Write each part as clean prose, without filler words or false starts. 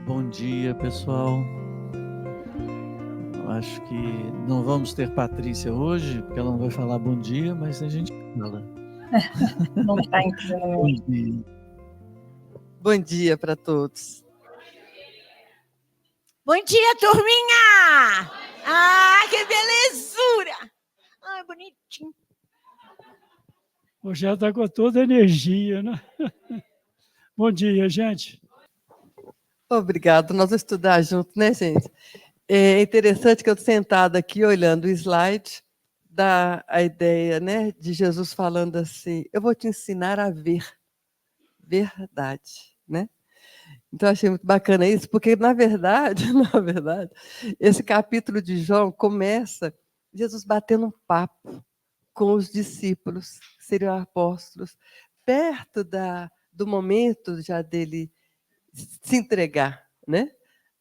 Bom dia, pessoal. Acho que não vamos ter Patrícia hoje, porque ela não vai falar bom dia, mas a gente fala. Não está entrando. Bom dia. Bom dia para todos. Bom dia, turminha! Ah, que belezura! Ai, bonitinho. Hoje já está com toda a energia, né? Bom dia, gente. Obrigado, nós vamos estudar junto, né, gente? É interessante que eu estou sentada aqui olhando o slide, dá a ideia, né, de Jesus falando assim, eu vou te ensinar a ver verdade, né? Então, eu achei muito bacana isso, porque, na verdade, esse capítulo de João começa Jesus batendo um papo com os discípulos, que seriam apóstolos, perto do momento já dele se entregar, né,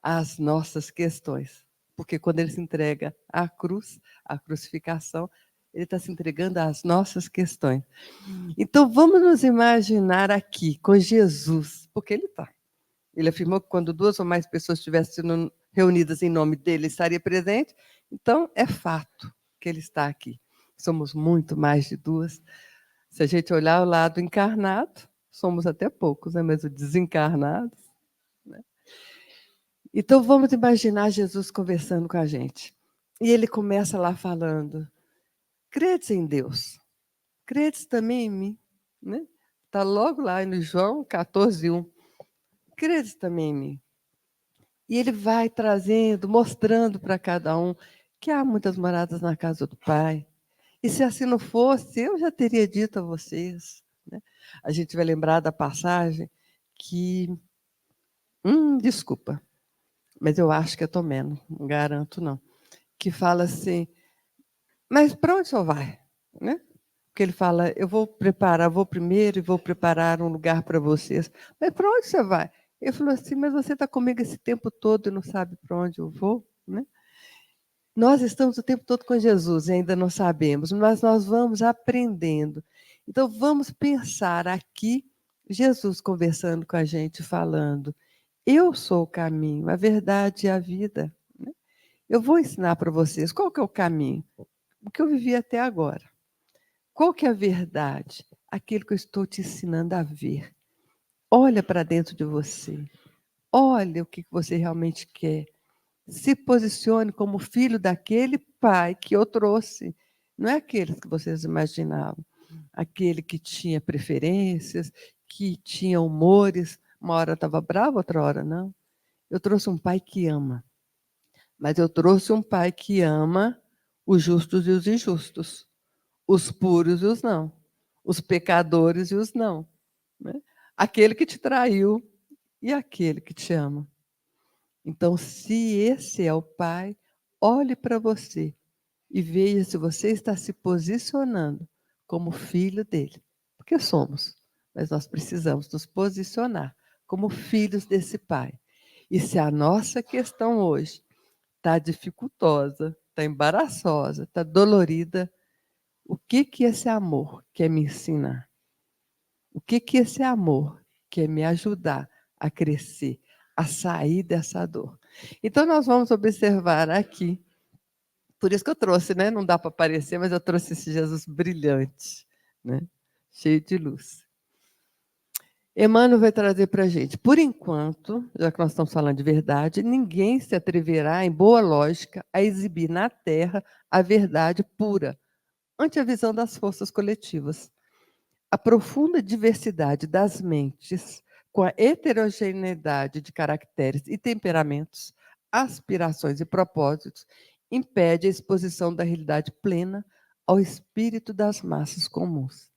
às nossas questões. Porque quando ele se entrega à cruz, à crucificação, ele está se entregando às nossas questões. Então, vamos nos imaginar aqui com Jesus, porque ele está. Ele afirmou que quando 2 ou mais pessoas estivessem reunidas em nome dele, ele estaria presente. Então, é fato que ele está aqui. Somos muito mais de 2. Se a gente olhar o lado encarnado, somos até poucos, né? Mas os desencarnados, né? Então, vamos imaginar Jesus conversando com a gente. E ele começa lá falando, credes em Deus, credes também em mim. Né? Está logo lá no João 14:1. Credes também em mim. E ele vai trazendo, mostrando para cada um que há muitas moradas na casa do Pai. E se assim não fosse, eu já teria dito a vocês. Né? A gente vai lembrar da passagem que... desculpa, mas eu acho que é Tomeno, não garanto não. Que fala assim, mas para onde o senhor vai? Né? Porque ele fala, eu vou primeiro e vou preparar um lugar para vocês. Mas para onde você vai? Ele falou assim, mas você está comigo esse tempo todo e não sabe para onde eu vou? Né? Nós estamos o tempo todo com Jesus e ainda não sabemos, mas nós vamos aprendendo. Então, vamos pensar aqui, Jesus conversando com a gente, falando, eu sou o caminho, a verdade e a vida. Né? Eu vou ensinar para vocês qual que é o caminho, o que eu vivi até agora. Qual que é a verdade? Aquilo que eu estou te ensinando a ver. Olha para dentro de você. Olha o que você realmente quer. Se posicione como filho daquele pai que eu trouxe. Não é aquele que vocês imaginavam. Aquele que tinha preferências, que tinha humores. Uma hora estava bravo, outra hora não. Eu trouxe um pai que ama. Mas eu trouxe um pai que ama os justos e os injustos. Os puros e os não. Os pecadores e os não. Né? Aquele que te traiu e aquele que te ama. Então, se esse é o Pai, olhe para você e veja se você está se posicionando como filho dele. Porque somos, mas nós precisamos nos posicionar como filhos desse Pai. E se a nossa questão hoje está dificultosa, está embaraçosa, está dolorida, o que esse amor quer me ensinar? O que esse amor quer me ajudar a crescer, a sair dessa dor? Então, nós vamos observar aqui, por isso que eu trouxe, né? Não dá para aparecer, mas eu trouxe esse Jesus brilhante, né? Cheio de luz. Emmanuel vai trazer para a gente, por enquanto, já que nós estamos falando de verdade, ninguém se atreverá, em boa lógica, a exibir na Terra a verdade pura, ante a visão das forças coletivas. A profunda diversidade das mentes, com a heterogeneidade de caracteres e temperamentos, aspirações e propósitos, impede a exposição da realidade plena ao espírito das massas comuns.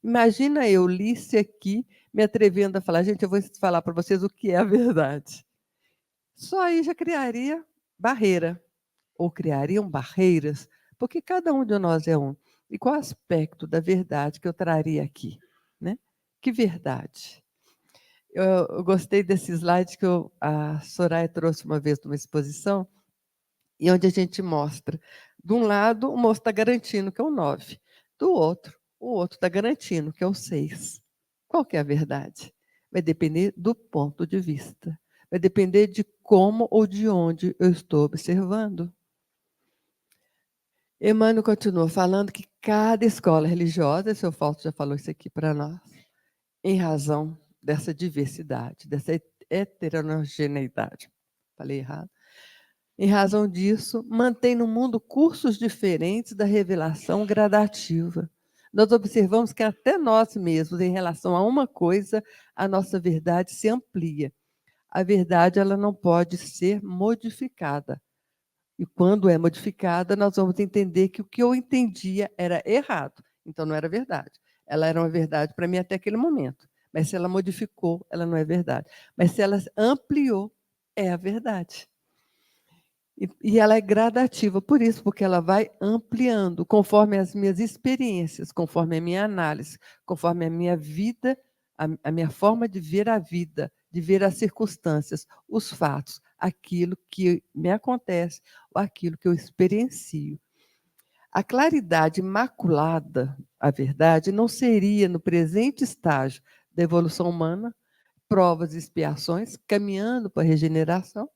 Imagina eu, Lícia, aqui, me atrevendo a falar, gente, eu vou falar para vocês o que é a verdade. Só aí já criaria barreira, ou criariam barreiras, porque cada um de nós é um. E qual aspecto da verdade que eu traria aqui? Né? Que verdade? Eu gostei desse slide que a Soraya trouxe uma vez numa exposição, e onde a gente mostra, de um lado, o moço está garantindo que é o 9, do outro, o outro está garantindo que é o 6. Qual que é a verdade? Vai depender do ponto de vista. vai depender de como ou de onde eu estou observando. Emmanuel continua falando que cada escola religiosa, seu Fausto já falou isso aqui para nós, em razão dessa diversidade, dessa heterogeneidade. Falei errado. Em razão disso, mantém no mundo cursos diferentes da revelação gradativa. Nós observamos que até nós mesmos, em relação a uma coisa, a nossa verdade se amplia. A verdade ela não pode ser modificada. E quando é modificada, nós vamos entender que o que eu entendia era errado. Então, não era verdade. Ela era uma verdade para mim até aquele momento. Mas se ela modificou, ela não é verdade. Mas se ela ampliou, é a verdade. E ela é gradativa, por isso, porque ela vai ampliando, conforme as minhas experiências, conforme a minha análise, conforme a minha vida, a minha forma de ver a vida, de ver as circunstâncias, os fatos, aquilo que me acontece, ou aquilo que eu experiencio. A claridade imaculada, a verdade, não seria, no presente estágio da evolução humana, provas e expiações, caminhando para a regeneração,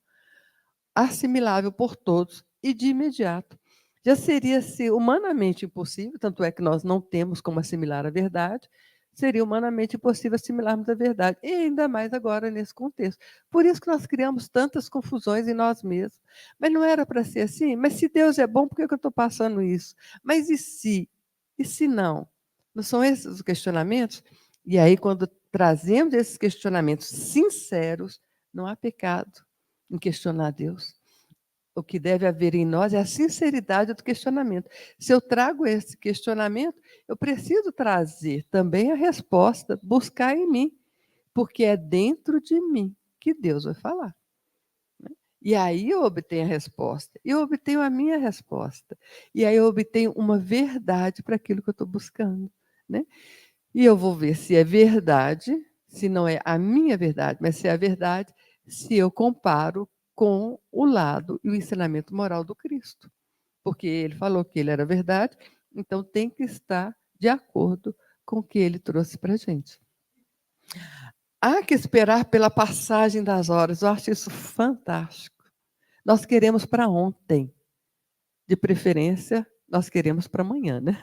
assimilável por todos e de imediato. Já seria humanamente impossível, tanto é que nós não temos como assimilar a verdade, seria humanamente impossível assimilarmos a verdade, e ainda mais agora nesse contexto. Por isso que nós criamos tantas confusões em nós mesmos. Mas não era para ser assim? Mas se Deus é bom, por que eu estou passando isso? Mas e se? E se não? Não são esses os questionamentos? E aí, quando trazemos esses questionamentos sinceros, não há pecado em questionar Deus. O que deve haver em nós é a sinceridade do questionamento. Se eu trago esse questionamento, eu preciso trazer também a resposta, buscar em mim, porque é dentro de mim que Deus vai falar. E aí eu obtenho a resposta, eu obtenho a minha resposta, e aí eu obtenho uma verdade para aquilo que eu estou buscando. Né? E eu vou ver se é verdade, se não é a minha verdade, mas se é a verdade, se eu comparo com o lado e o ensinamento moral do Cristo. Porque ele falou que ele era verdade, então tem que estar de acordo com o que ele trouxe para a gente. Há que esperar pela passagem das horas. Eu acho isso fantástico. Nós queremos para ontem. De preferência, nós queremos para amanhã, né?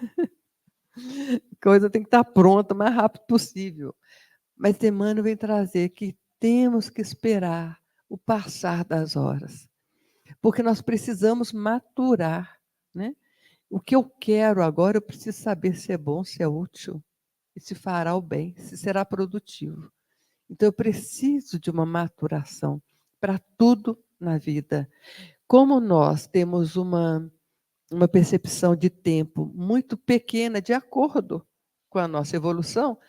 A coisa tem que estar pronta o mais rápido possível. Mas Emmanuel vem trazer que temos que esperar o passar das horas, porque nós precisamos maturar. Né? O que eu quero agora, eu preciso saber se é bom, se é útil, e se fará o bem, se será produtivo. Então, eu preciso de uma maturação para tudo na vida. Como nós temos uma percepção de tempo muito pequena, de acordo com a nossa evolução,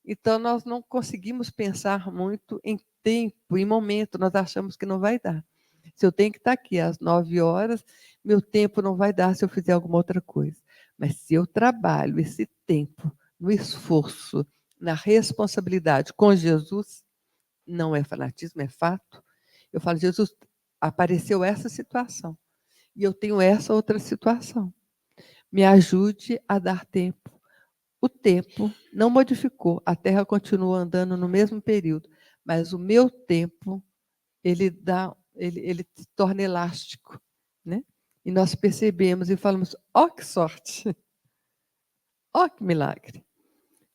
então nós não conseguimos pensar muito em tempo, em momento, nós achamos que não vai dar. Se eu tenho que estar aqui às 9 horas, meu tempo não vai dar se eu fizer alguma outra coisa. Mas se eu trabalho esse tempo no esforço, na responsabilidade com Jesus, não é fanatismo, é fato. Eu falo, Jesus, apareceu essa situação e eu tenho essa outra situação. Me ajude a dar tempo. O tempo não modificou, a Terra continua andando no mesmo período, mas o meu tempo, ele se torna elástico. Né? E nós percebemos e falamos, ó que sorte, ó que milagre.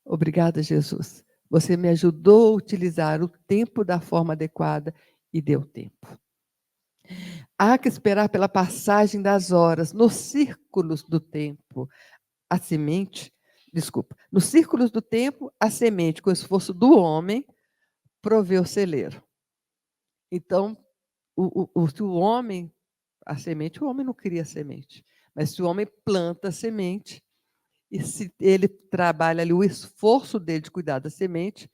Obrigada, Jesus. Você me ajudou a utilizar o tempo da forma adequada e deu tempo. Há que esperar pela passagem das horas nos círculos do tempo. A semente, nos círculos do tempo, a semente, com o esforço do homem, provê o celeiro. Então, se o homem, a semente, o homem não cria a semente, mas se o homem planta a semente, e se ele trabalha ali o esforço dele de cuidar da semente,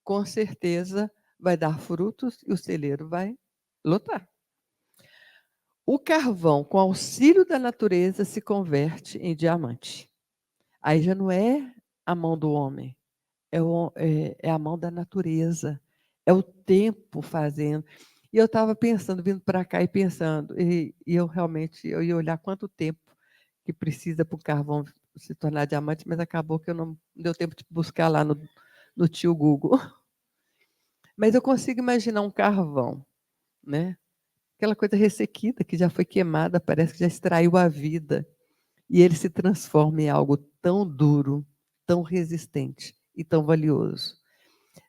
com certeza vai dar frutos e o celeiro vai lotar. O carvão, com auxílio da natureza, se converte em diamante. Aí já não é a mão do homem, é a mão da natureza, é o tempo fazendo. E eu estava pensando, vindo para cá e pensando, e eu realmente eu ia olhar quanto tempo que precisa para o carvão se tornar diamante, mas acabou que eu não deu tempo de buscar lá no tio Google. Mas eu consigo imaginar um carvão né? Aquela coisa ressequida que já foi queimada, parece que já extraiu a vida. E ele se transforma em algo tão duro, tão resistente e tão valioso.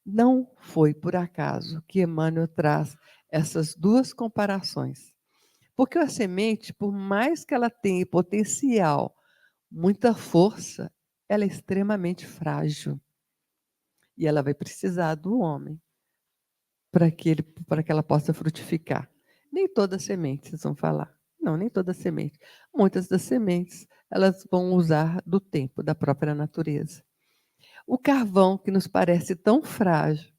Não foi por acaso que Emmanuel traz essas duas comparações. Porque a semente, por mais que ela tenha potencial, muita força, ela é extremamente frágil. E ela vai precisar do homem para que ela possa frutificar. Nem todas as sementes, vocês vão falar. Não, nem toda semente. Muitas das sementes, elas vão usar do tempo, da própria natureza. O carvão, que nos parece tão frágil,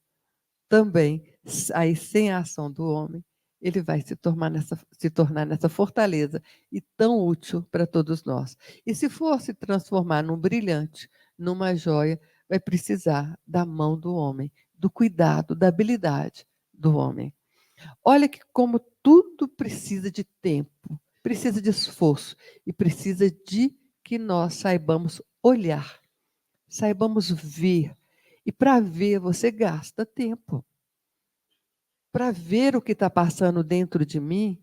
também, aí sem a ação do homem, ele vai se tornar nessa fortaleza e tão útil para todos nós. E se for se transformar num brilhante, numa joia, vai precisar da mão do homem, do cuidado, da habilidade do homem. Olha que como tudo precisa de tempo, precisa de esforço e precisa de que nós saibamos olhar, saibamos ver. E para ver, você gasta tempo. Para ver o que está passando dentro de mim,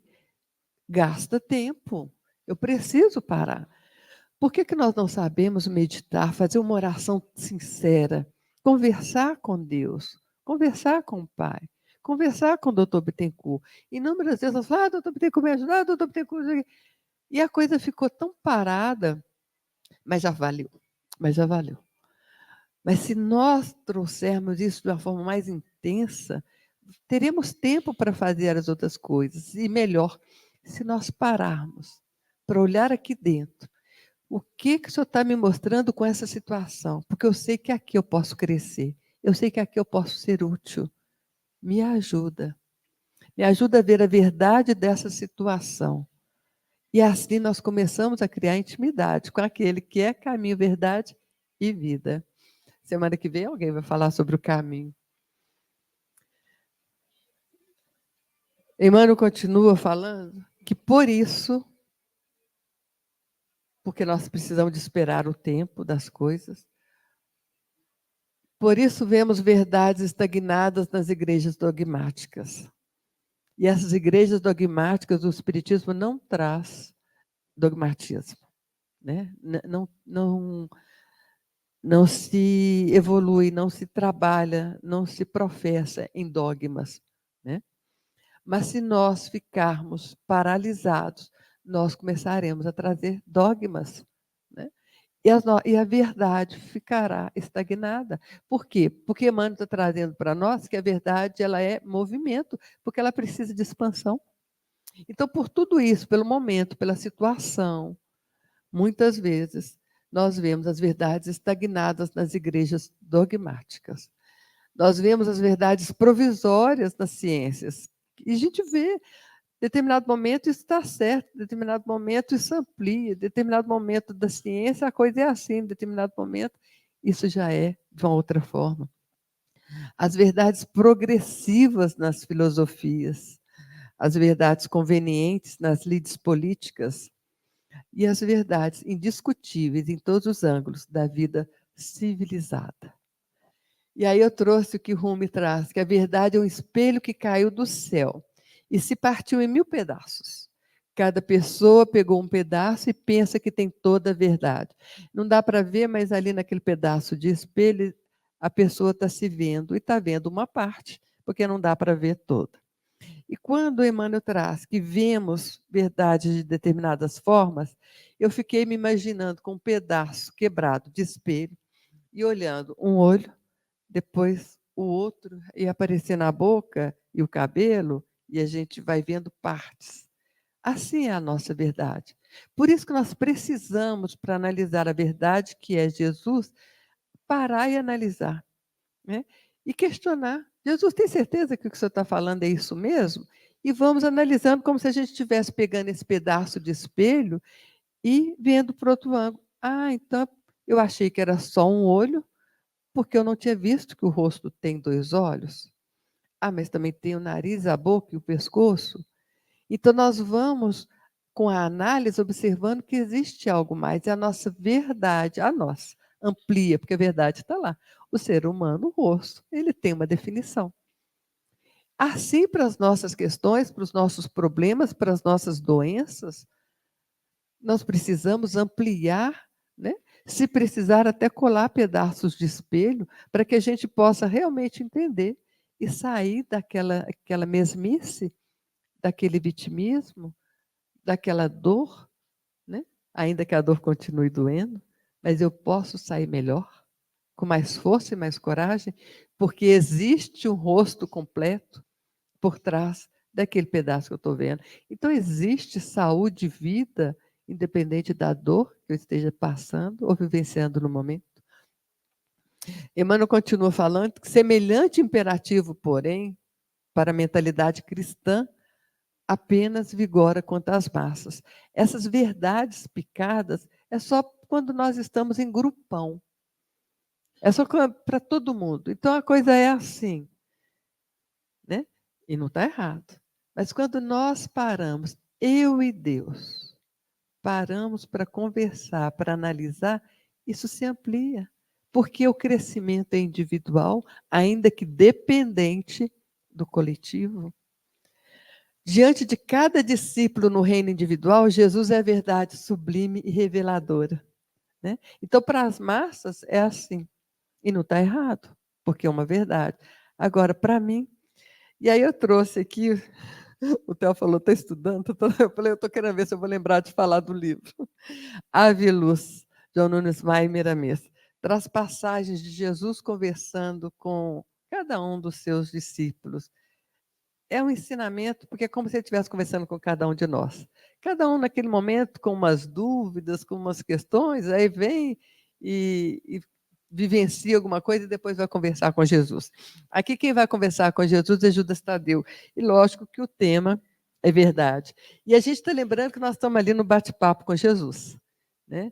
gasta tempo. Eu preciso parar. Por que nós não sabemos meditar, fazer uma oração sincera, conversar com Deus, conversar com o Pai, conversar com o doutor Bittencourt? Inúmeras vezes nós falamos, doutor Bittencourt, me ajudar, doutor Bittencourt. E a coisa ficou tão parada, mas já valeu, mas já valeu. Mas se nós trouxermos isso de uma forma mais intensa, teremos tempo para fazer as outras coisas. E melhor, se nós pararmos para olhar aqui dentro, o que o senhor está me mostrando com essa situação? Porque eu sei que aqui eu posso crescer, eu sei que aqui eu posso ser útil. Me ajuda. Me ajuda a ver a verdade dessa situação. E assim nós começamos a criar intimidade com aquele que é caminho, verdade e vida. Semana que vem alguém vai falar sobre o caminho. Emmanuel continua falando que por isso, porque nós precisamos de esperar o tempo das coisas, por isso vemos verdades estagnadas nas igrejas dogmáticas. E essas igrejas dogmáticas, o Espiritismo não traz dogmatismo, né? Não se evolui, não se trabalha, não se professa em dogmas, né? Mas se nós ficarmos paralisados, nós começaremos a trazer dogmas, né? E a verdade ficará estagnada. Por quê? Porque Emmanuel está trazendo para nós que a verdade ela é movimento, porque ela precisa de expansão. Então, por tudo isso, pelo momento, pela situação, muitas vezes nós vemos as verdades estagnadas nas igrejas dogmáticas. Nós vemos as verdades provisórias nas ciências. E a gente vê, em determinado momento isso está certo, em determinado momento isso amplia, em determinado momento da ciência a coisa é assim, em determinado momento isso já é de uma outra forma. As verdades progressivas nas filosofias, as verdades convenientes nas lides políticas e as verdades indiscutíveis em todos os ângulos da vida civilizada. E aí eu trouxe o que Rumi traz, que a verdade é um espelho que caiu do céu e se partiu em 1000 pedaços. Cada pessoa pegou um pedaço e pensa que tem toda a verdade. Não dá para ver, mas ali naquele pedaço de espelho, a pessoa está se vendo e está vendo uma parte, porque não dá para ver toda. E quando Emmanuel traz que vemos verdades de determinadas formas, eu fiquei me imaginando com um pedaço quebrado de espelho e olhando um olho, depois o outro, e aparecer na boca e o cabelo, e a gente vai vendo partes. Assim é a nossa verdade. Por isso que nós precisamos, para analisar a verdade que é Jesus, parar e analisar, né? E questionar. Jesus, tem certeza que o que o senhor está falando é isso mesmo? E vamos analisando como se a gente estivesse pegando esse pedaço de espelho e vendo por outro ângulo. Ah, então eu achei que era só um olho, porque eu não tinha visto que o rosto tem 2 olhos. Ah, mas também tem o nariz, a boca e o pescoço. Então, nós vamos, com a análise, observando que existe algo mais. É a nossa verdade, a nossa, amplia, porque a verdade está lá. O ser humano, o rosto, ele tem uma definição. Assim, para as nossas questões, para os nossos problemas, para as nossas doenças, nós precisamos ampliar, né? Se precisar, até colar pedaços de espelho, para que a gente possa realmente entender e sair aquela mesmice, daquele vitimismo, daquela dor, né? Ainda que a dor continue doendo, mas eu posso sair melhor, com mais força e mais coragem, porque existe um rosto completo por trás daquele pedaço que eu estou vendo. Então, existe saúde e vida, independente da dor que eu esteja passando ou vivenciando no momento. Emmanuel continua falando que semelhante imperativo, porém, para a mentalidade cristã, apenas vigora contra as massas. Essas verdades picadas é só quando nós estamos em grupão. É só para todo mundo. Então, a coisa é assim, né? E não está errado. Mas quando nós paramos, eu e Deus, paramos para conversar, para analisar, isso se amplia. Porque o crescimento é individual, ainda que dependente do coletivo. Diante de cada discípulo no reino individual, Jesus é a verdade sublime e reveladora, né? Então, para as massas, é assim. E não está errado, porque é uma verdade. Agora, para mim, e aí eu trouxe aqui, o Theo falou, está estudando? Eu falei, eu estou querendo ver se eu vou lembrar de falar do livro. Ave Luz, João Nunes Maia Miramês. Traz passagens de Jesus conversando com cada um dos seus discípulos. É um ensinamento, porque é como se ele estivesse conversando com cada um de nós. Cada um naquele momento com umas dúvidas, com umas questões, aí vem e vivencia alguma coisa e depois vai conversar com Jesus. Aqui quem vai conversar com Jesus é Judas Tadeu. E lógico que o tema é verdade. E a gente está lembrando que nós estamos ali no bate-papo com Jesus, né?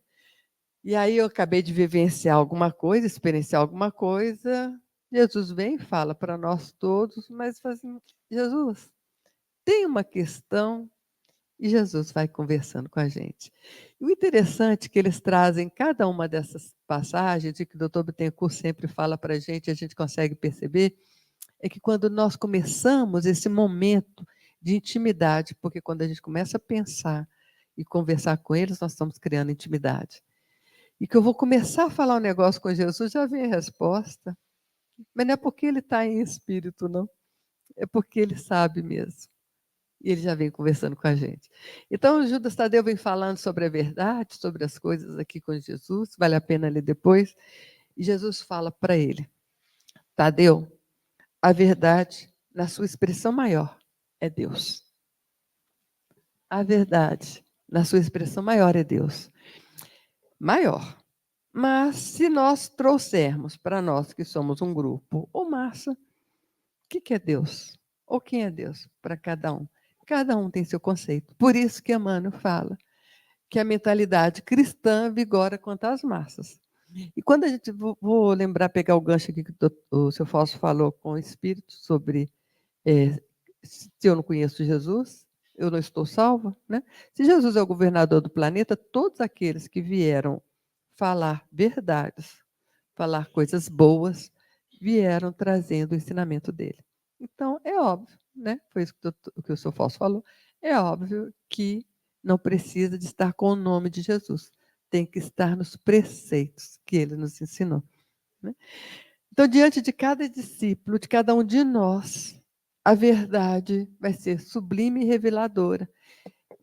E aí eu acabei de vivenciar alguma coisa, experienciar alguma coisa. Jesus vem e fala para nós todos, mas assim, Jesus, tem uma questão, e Jesus vai conversando com a gente. E o interessante é que eles trazem cada uma dessas passagens, e que o doutor Bittencourt sempre fala para a gente consegue perceber, é que quando nós começamos esse momento de intimidade, porque quando a gente começa a pensar e conversar com eles, nós estamos criando intimidade. E que eu vou começar a falar um negócio com Jesus, já vem a resposta. Mas não é porque ele está em espírito, não. É porque ele sabe mesmo. E ele já vem conversando com a gente. Então, o Judas Tadeu vem falando sobre a verdade, sobre as coisas aqui com Jesus, vale a pena ler depois. E Jesus fala para ele, Tadeu, a verdade, na sua expressão maior, é Deus. A verdade, na sua expressão maior, é Deus. Maior. Mas, se nós trouxermos para nós, que somos um grupo ou massa, o que é Deus? Ou quem é Deus para cada um? Cada um tem seu conceito. Por isso que Emmanuel fala que a mentalidade cristã vigora quanto às massas. E quando a gente, vou lembrar, pegar o gancho aqui que o seu Fausto falou com o Espírito sobre se eu não conheço Jesus, eu não estou salva, né? Se Jesus é o governador do planeta, todos aqueles que vieram falar verdades, falar coisas boas, vieram trazendo o ensinamento dele. Então, é óbvio, né? Foi isso que o seu Fausto falou, é óbvio que não precisa de estar com o nome de Jesus, tem que estar nos preceitos que ele nos ensinou, né? Então, diante de cada discípulo, de cada um de nós, a verdade vai ser sublime e reveladora.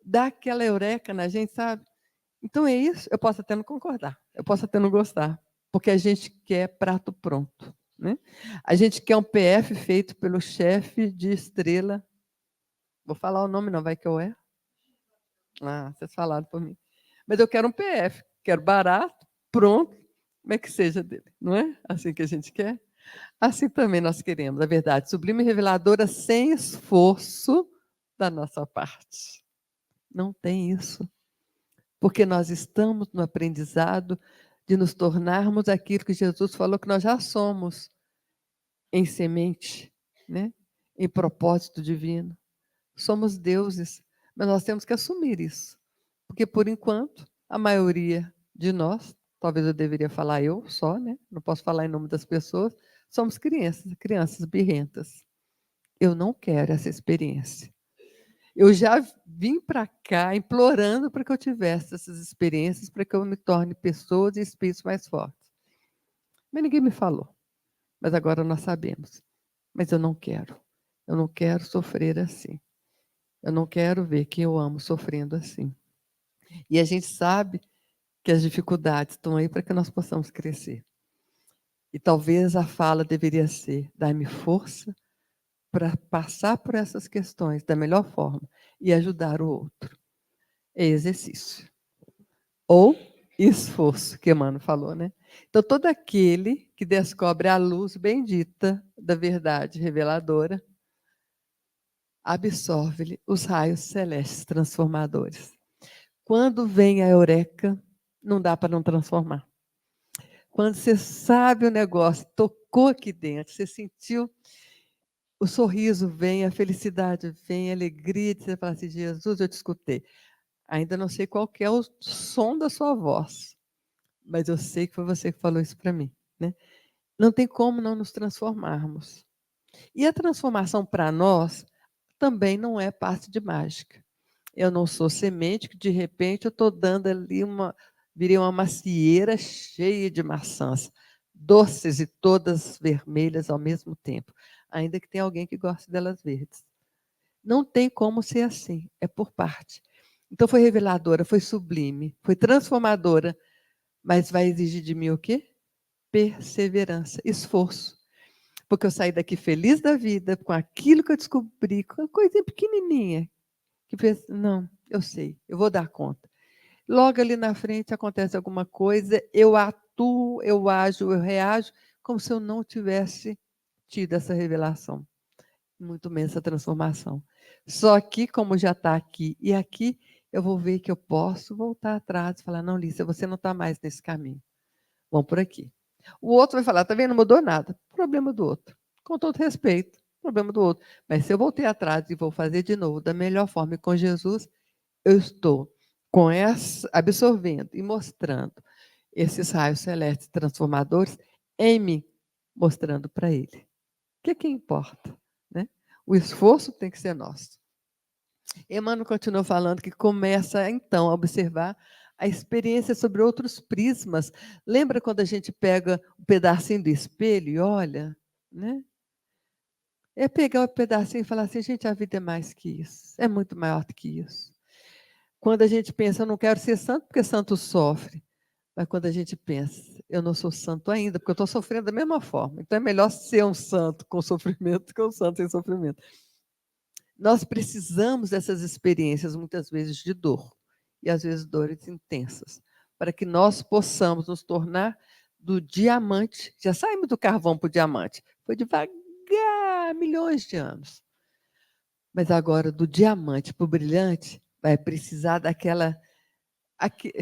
Dá aquela eureka na gente, sabe? Então é isso, eu posso até não concordar, eu posso até não gostar, porque a gente quer prato pronto, né? A gente quer um PF feito pelo chefe de estrela. Vou falar o nome, não vai que eu erro. Ah, vocês falaram por mim. Mas eu quero um PF, quero barato, pronto, como é que seja dele, não é? Assim que a gente quer. Assim também nós queremos, a verdade sublime e reveladora sem esforço da nossa parte. Não tem isso. Porque nós estamos no aprendizado de nos tornarmos aquilo que Jesus falou que nós já somos em semente, né? Em propósito divino. Somos deuses, mas nós temos que assumir isso. Porque, por enquanto, a maioria de nós, talvez eu deveria falar eu só, né? Não posso falar em nome das pessoas, somos crianças birrentas. eu não quero essa experiência. Eu já vim para cá implorando para que eu tivesse essas experiências, para que eu me torne pessoas e espíritos mais fortes. Mas ninguém me falou. Mas agora nós sabemos. Mas eu não quero. Eu não quero sofrer assim. Eu não quero ver quem eu amo sofrendo assim. E a gente sabe que as dificuldades estão aí para que nós possamos crescer. E talvez a fala deveria ser: dai-me força para passar por essas questões da melhor forma e ajudar o outro. É exercício. Ou esforço, que Emmanuel falou, né? Então, todo aquele que descobre a luz bendita da verdade reveladora, absorve-lhe os raios celestes transformadores. Quando vem a eureka, não dá para não transformar. Quando você sabe o negócio, tocou aqui dentro, você sentiu, o sorriso vem, a felicidade vem, a alegria de você falar assim: Jesus, eu te escutei. Ainda não sei qual que é o som da sua voz, mas eu sei que foi você que falou isso para mim, né? Não tem como não nos transformarmos. E a transformação para nós também não é parte de mágica. Eu não sou semente que de repente eu estou dando ali virei uma macieira cheia de maçãs, doces e todas vermelhas ao mesmo tempo, ainda que tenha alguém que goste delas verdes. Não tem como ser assim, é por parte. Então foi reveladora, foi sublime, foi transformadora, mas vai exigir de mim o quê? Perseverança, esforço. Porque eu saí daqui feliz da vida, com aquilo que eu descobri, com uma coisinha pequenininha, que pensa, não, eu sei, eu vou dar conta. Logo ali na frente acontece alguma coisa, eu atuo, eu ajo, eu reajo, como se eu não tivesse tido essa revelação, muito menos essa transformação. Só que, como já está aqui e aqui, eu vou ver que eu posso voltar atrás e falar: não, Lícia, você não está mais nesse caminho. Vamos por aqui. O outro vai falar: está vendo, não mudou nada. Problema do outro. Com todo respeito, problema do outro. Mas se eu voltei atrás e vou fazer de novo da melhor forma e com Jesus, eu estou com essa, absorvendo e mostrando esses raios celestes transformadores em mim, mostrando para ele. O que importa? Né? O esforço tem que ser nosso. Emmanuel continuou falando que começa, então, a observar a experiência sobre outros prismas. Lembra quando a gente pega um pedacinho do espelho e olha? Né? É pegar o pedacinho e falar assim: gente, a vida é mais que isso, é muito maior do que isso. Quando a gente pensa: eu não quero ser santo porque santo sofre. Mas quando a gente pensa: eu não sou santo ainda, porque eu estou sofrendo da mesma forma. Então é melhor ser um santo com sofrimento do que um santo sem sofrimento. Nós precisamos dessas experiências, muitas vezes, de dor, e às vezes dores intensas, para que nós possamos nos tornar do diamante. Já saímos do carvão para o diamante. Foi devagar, milhões de anos. Mas agora, do diamante para o brilhante, vai precisar daquela... Aqui,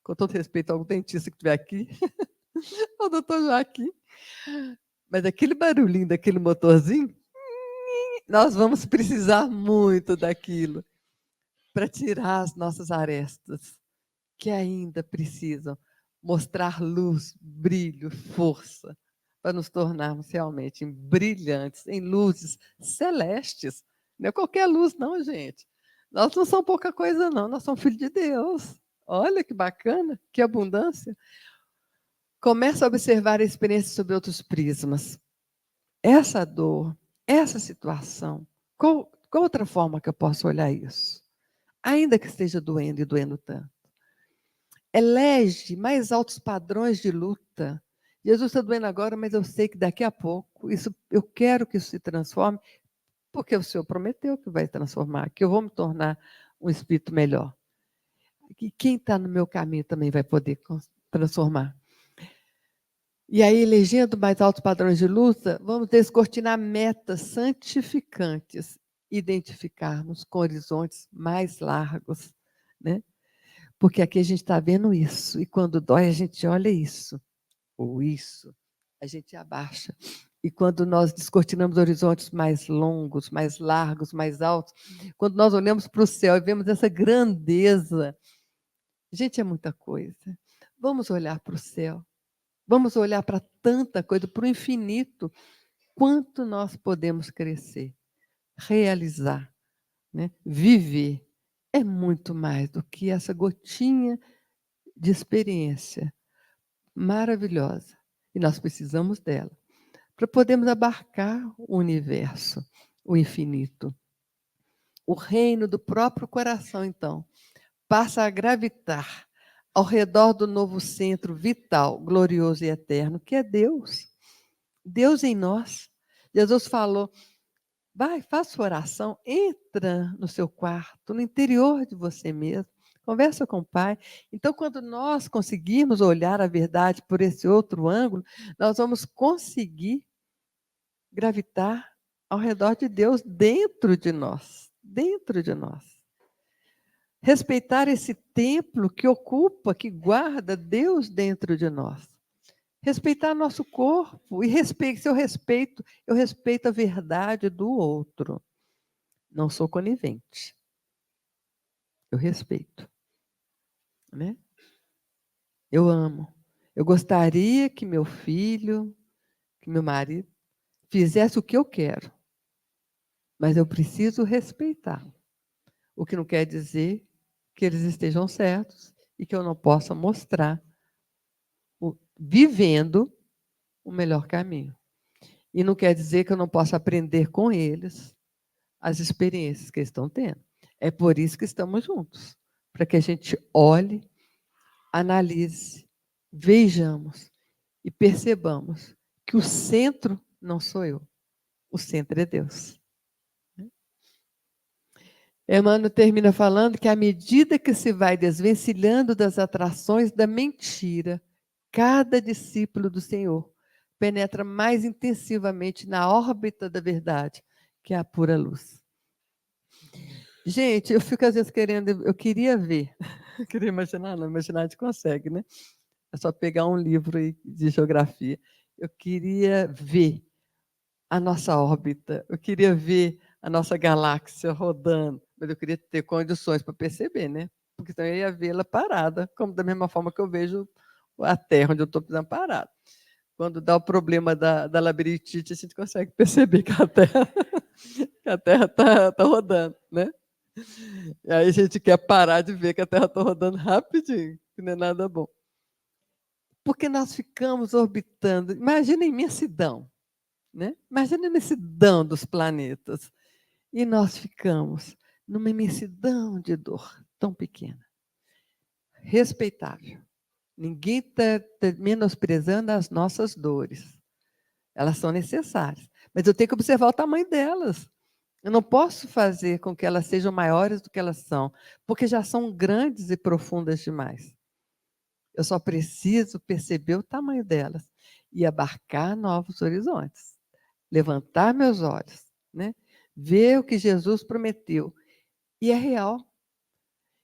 com todo respeito ao dentista que estiver aqui, ao doutor Joaquim, mas aquele barulhinho daquele motorzinho, nós vamos precisar muito daquilo para tirar as nossas arestas, que ainda precisam mostrar luz, brilho, força, para nos tornarmos realmente brilhantes, em luzes celestes. Não é qualquer luz, não, gente. Nós não somos pouca coisa, não. Nós somos filhos de Deus. Olha que bacana, que abundância. Começa a observar a experiência sob outros prismas. Essa dor, essa situação, qual outra forma que eu posso olhar isso? Ainda que esteja doendo e doendo tanto. Elege mais altos padrões de luta. Jesus está doendo agora, mas eu sei que daqui a pouco, eu quero que isso se transforme, porque o Senhor prometeu que vai transformar, que eu vou me tornar um espírito melhor. E quem está no meu caminho também vai poder transformar. E aí, elegendo mais altos padrões de luta, vamos descortinar metas santificantes, identificarmos com horizontes mais largos, né? Porque aqui a gente está vendo isso, e quando dói a gente olha isso, ou isso, a gente abaixa. E quando nós descortinamos horizontes mais longos, mais largos, mais altos, quando nós olhamos para o céu e vemos essa grandeza, gente, é muita coisa. Vamos olhar para o céu, vamos olhar para tanta coisa, para o infinito, quanto nós podemos crescer. realizar, né? Viver é muito mais do que essa gotinha de experiência maravilhosa. E nós precisamos dela para podermos abarcar o universo, o infinito. O reino do próprio coração, então, passa a gravitar ao redor do novo centro vital, glorioso e eterno, que é Deus. Deus em nós. Jesus falou: vai, faça oração, entra no seu quarto, no interior de você mesmo, conversa com o Pai. Então, quando nós conseguirmos olhar a verdade por esse outro ângulo, nós vamos conseguir gravitar ao redor de Deus dentro de nós, dentro de nós. Respeitar esse templo que ocupa, que guarda Deus dentro de nós. Respeitar nosso corpo. E se eu respeito a verdade do outro. Não sou conivente. Eu respeito. Né? Eu amo. Eu gostaria que meu filho, que meu marido, fizesse o que eu quero. Mas eu preciso respeitar. O que não quer dizer que eles estejam certos e que eu não possa mostrar, vivendo o melhor caminho. E não quer dizer que eu não possa aprender com eles as experiências que eles estão tendo. É por isso que estamos juntos, para que a gente olhe, analise, vejamos e percebamos que o centro não sou eu, o centro é Deus. Emmanuel termina falando que à medida que se vai desvencilhando das atrações da mentira, cada discípulo do Senhor penetra mais intensivamente na órbita da verdade, que é a pura luz. Gente, eu fico às vezes eu queria ver, eu queria imaginar, não, imaginar a gente consegue, né? É só pegar um livro de geografia. Eu queria ver a nossa órbita, eu queria ver a nossa galáxia rodando, mas eu queria ter condições para perceber, né? Porque senão eu ia vê-la parada, como da mesma forma que eu vejo a Terra, onde eu estou pisando parada. Quando dá o problema da labirintite, a gente consegue perceber que a Terra está rodando, né? E aí a gente quer parar de ver que a Terra está rodando rapidinho, que não é nada bom. Porque nós ficamos orbitando, imagina a imensidão, né? Imagina a imensidão dos planetas. E nós ficamos numa imensidão de dor tão pequena. Respeitável. Ninguém está menosprezando as nossas dores. Elas são necessárias. Mas eu tenho que observar o tamanho delas. Eu não posso fazer com que elas sejam maiores do que elas são, porque já são grandes e profundas demais. Eu só preciso perceber o tamanho delas e abarcar novos horizontes. Levantar meus olhos, né? Ver o que Jesus prometeu. E é real.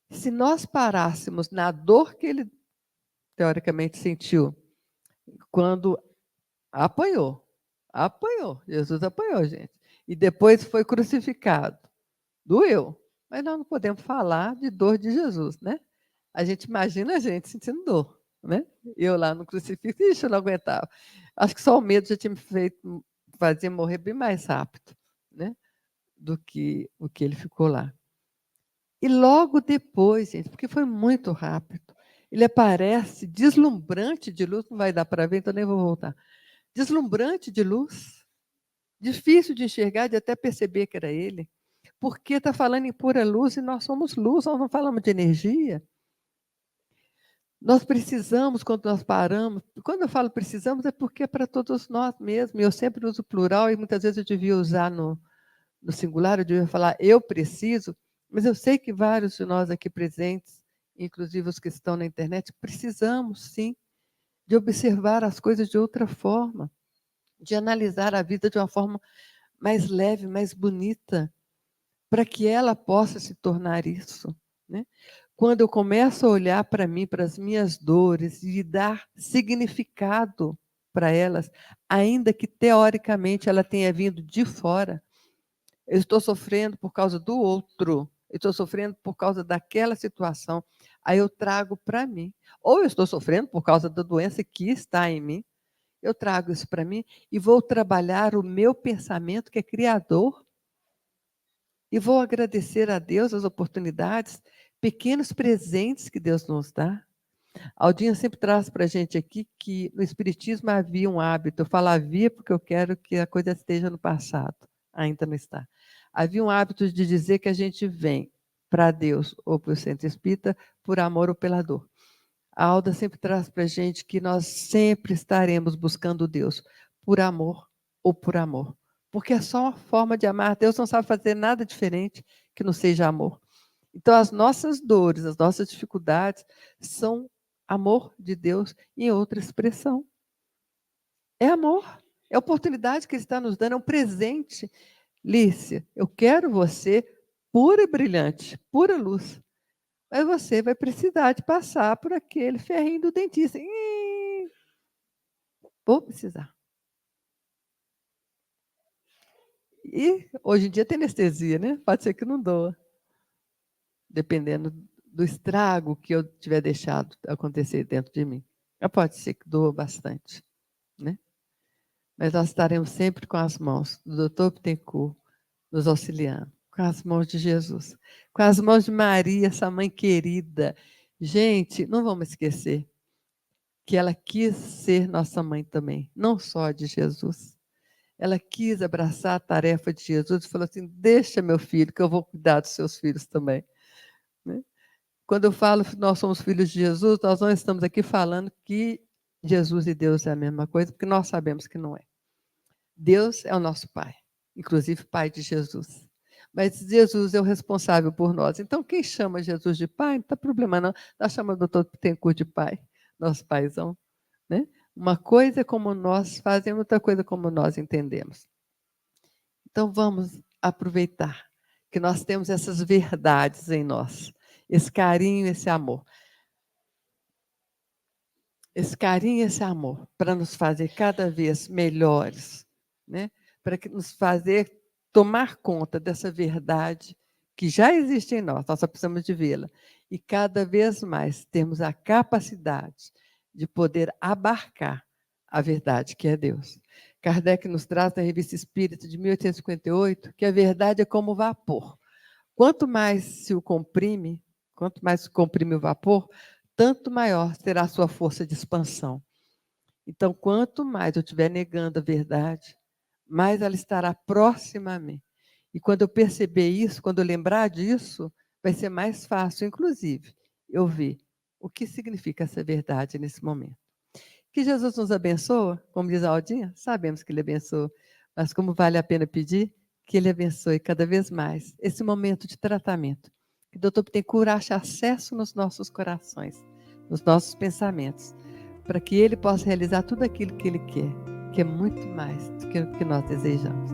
Se nós parássemos na dor que ele, teoricamente, sentiu, quando apanhou, Jesus apanhou, gente. E depois foi crucificado. Doeu. Mas nós não podemos falar de dor de Jesus, né? A gente imagina a gente sentindo dor, né? Eu lá no crucifixo, ixi, eu não aguentava. Acho que só o medo já tinha me feito fazer morrer bem mais rápido, né? Do que o que ele ficou lá. E logo depois, gente, porque foi muito rápido, ele aparece deslumbrante de luz, não vai dar para ver, então nem vou voltar. Deslumbrante de luz, difícil de enxergar, de até perceber que era ele, porque está falando em pura luz e nós somos luz, nós não falamos de energia. Nós precisamos, quando nós paramos, quando eu falo precisamos, é porque é para todos nós mesmos, eu sempre uso plural e muitas vezes eu devia usar no singular, eu devia falar eu preciso, mas eu sei que vários de nós aqui presentes, inclusive os que estão na internet, precisamos, sim, de observar as coisas de outra forma, de analisar a vida de uma forma mais leve, mais bonita, para que ela possa se tornar isso, né? Quando eu começo a olhar para mim, para as minhas dores, e dar significado para elas, ainda que teoricamente ela tenha vindo de fora, eu estou sofrendo por causa do outro, eu estou sofrendo por causa daquela situação, aí eu trago para mim. Ou eu estou sofrendo por causa da doença que está em mim, eu trago isso para mim e vou trabalhar o meu pensamento, que é criador, E vou agradecer a Deus as oportunidades, pequenos presentes que Deus nos dá. Aldinha sempre traz para a gente aqui que no Espiritismo havia um hábito, eu falo havia porque eu quero que a coisa esteja no passado, ainda não está. Havia um hábito de dizer que a gente vem para Deus ou para o centro espírita por amor ou pela dor. A Alda sempre traz para a gente que nós sempre estaremos buscando Deus por amor ou por amor. Porque é só uma forma de amar. Deus não sabe fazer nada diferente que não seja amor. Então, as nossas dores, as nossas dificuldades são amor de Deus em outra expressão. É amor. É a oportunidade que Ele está nos dando, é um presente. Lícia, eu quero você pura e brilhante, pura luz. Mas você vai precisar de passar por aquele ferrinho do dentista. Vou precisar. E hoje em dia tem anestesia, né? Pode ser que não doa. Dependendo do estrago que eu tiver deixado acontecer dentro de mim. Pode ser que doa bastante, né? Mas nós estaremos sempre com as mãos do Dr. Bittencourt nos auxiliando, com as mãos de Jesus, com as mãos de Maria, essa mãe querida. Gente, não vamos esquecer que ela quis ser nossa mãe também, não só de Jesus. Ela quis abraçar a tarefa de Jesus e falou assim, deixa meu filho, que eu vou cuidar dos seus filhos também. Né? Quando eu falo que nós somos filhos de Jesus, nós não estamos aqui falando que Jesus e Deus é a mesma coisa, porque nós sabemos que não é. Deus é o nosso Pai, inclusive Pai de Jesus. Mas Jesus é o responsável por nós. Então, quem chama Jesus de Pai, não tem problema não. Nós chamamos o Dr. Bittencourt de Pai, nosso paizão. Né? Uma coisa é como nós fazemos, outra coisa é como nós entendemos. Então, vamos aproveitar que nós temos essas verdades em nós. Esse carinho, esse amor. Esse carinho, esse amor, para nos fazer cada vez melhores, né? Para nos fazer tomar conta dessa verdade que já existe em nós só precisamos de vê-la. E cada vez mais temos a capacidade de poder abarcar a verdade que é Deus. Kardec nos traz na Revista Espírita de 1858 que a verdade é como vapor. Quanto mais se comprime o vapor, tanto maior será a sua força de expansão. Então, quanto mais eu estiver negando a verdade, mais ela estará próxima a mim. E quando eu perceber isso, quando eu lembrar disso, vai ser mais fácil, inclusive, eu ver o que significa essa verdade nesse momento. Que Jesus nos abençoe, como diz a Aldinha, sabemos que Ele abençoa, mas como vale a pena pedir, que Ele abençoe cada vez mais esse momento de tratamento. Que o Dr. Bittencourt ache acesso nos nossos corações, nos nossos pensamentos, para que Ele possa realizar tudo aquilo que Ele quer, que é muito mais do que o que nós desejamos.